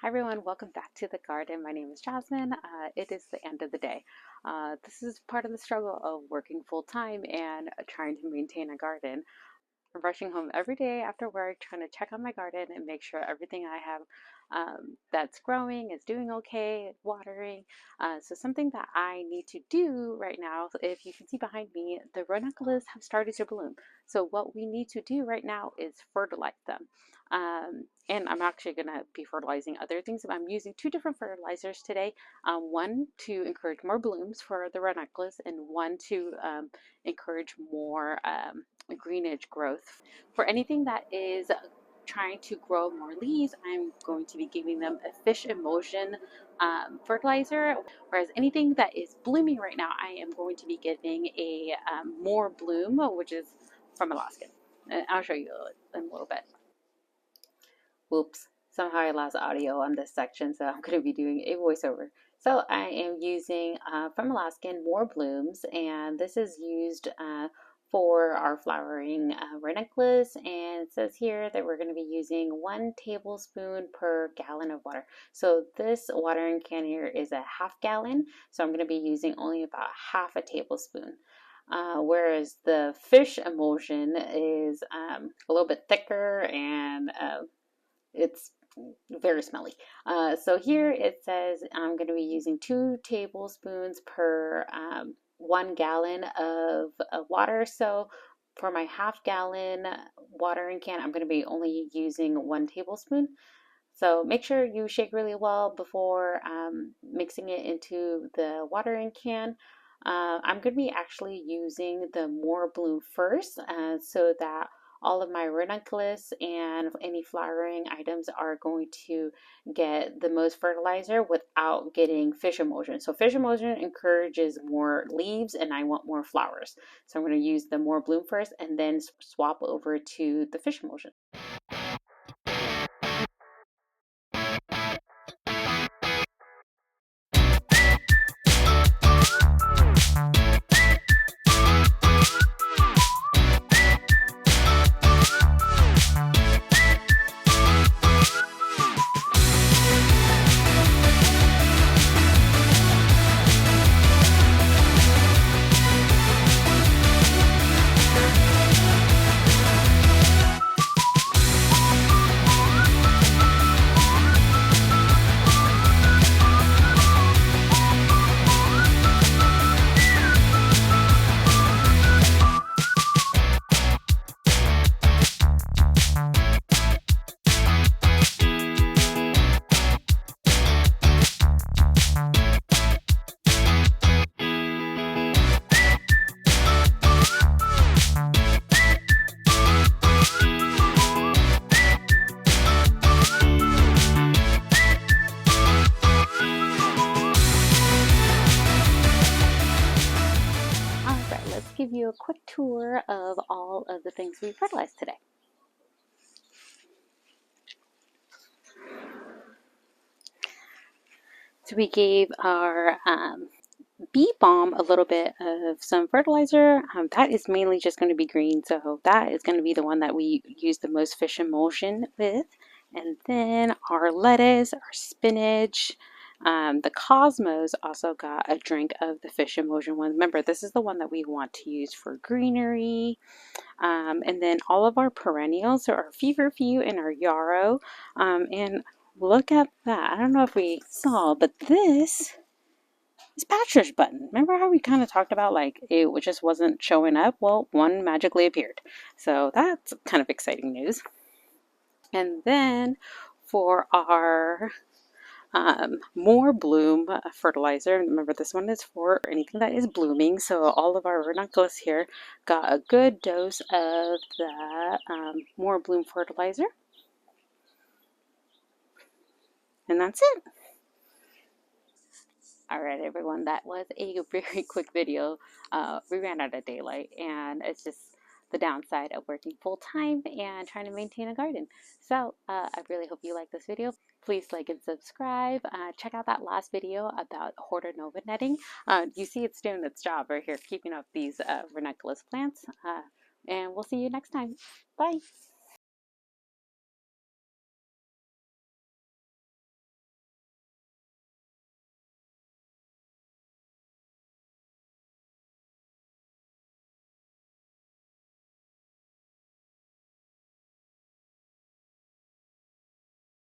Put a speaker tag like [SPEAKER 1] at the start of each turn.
[SPEAKER 1] Hi everyone, welcome back to the garden. My name is Jasmine. It is the end of the day. This is part of the struggle of working full time and trying to maintain a garden. I'm rushing home every day after work, trying to check on my garden and make sure everything I have that's growing is doing okay, watering. So something that I need to do right now, if you can see behind me, the ranunculus have started to bloom. So what we need to do right now is fertilize them. And I'm actually going to be fertilizing other things. I'm using two different fertilizers today. One to encourage more blooms for the ranunculus, and one to encourage more greenage growth. For anything that is trying to grow more leaves, I'm going to be giving them a fish emulsion fertilizer. Whereas anything that is blooming right now, I am going to be giving a more bloom, which is from Alaskan. I'll show you in a little bit. Whoops, somehow I lost audio on this section, so I'm going to be doing a voiceover. So I am using from Alaskan More Blooms, and this is used for our flowering ranunculus, and it says here that we're going to be using 1 tablespoon per gallon of water. So this watering can here is a half gallon, so I'm going to be using only about half a tablespoon. Whereas the fish emulsion is a little bit thicker and it's very smelly. So here it says I'm going to be using 2 tablespoons per 1 gallon of water. So for my half gallon watering can, I'm going to be only using 1 tablespoon. So make sure you shake really well before mixing it into the watering can. I'm going to be actually using the More Bloom first so that all of my ranunculus and any flowering items are going to get the most fertilizer without getting fish emulsion. So fish emulsion encourages more leaves and I want more flowers. So I'm going to use the More Bloom first and then swap over to the fish emulsion. Let's give you a quick tour of all of the things we fertilized today. So we gave our bee balm a little bit of some fertilizer. That is mainly just going to be green, so that is going to be the one that we use the most fish emulsion with. And then our lettuce, our spinach, the Cosmos also got a drink of the fish emulsion one. Remember, this is the one that we want to use for greenery. And then all of our perennials, so our feverfew and our yarrow. And look at that. I don't know if we saw, but this is Bachelor's button. Remember how we kind of talked about like it just wasn't showing up? Well, one magically appeared. So that's kind of exciting news. And then for our More Bloom fertilizer. Remember, this one is for anything that is blooming. So all of our ranunculus here got a good dose of that More Bloom fertilizer. And that's it. All right, everyone, that was a very quick video. We ran out of daylight, and it's just the downside of working full time and trying to maintain a garden. So I really hope you like this video. Please like and subscribe. Check out that last video about Horta Nova netting. You see it's doing its job right here, keeping up these ranunculus plants. And we'll see you next time. Bye.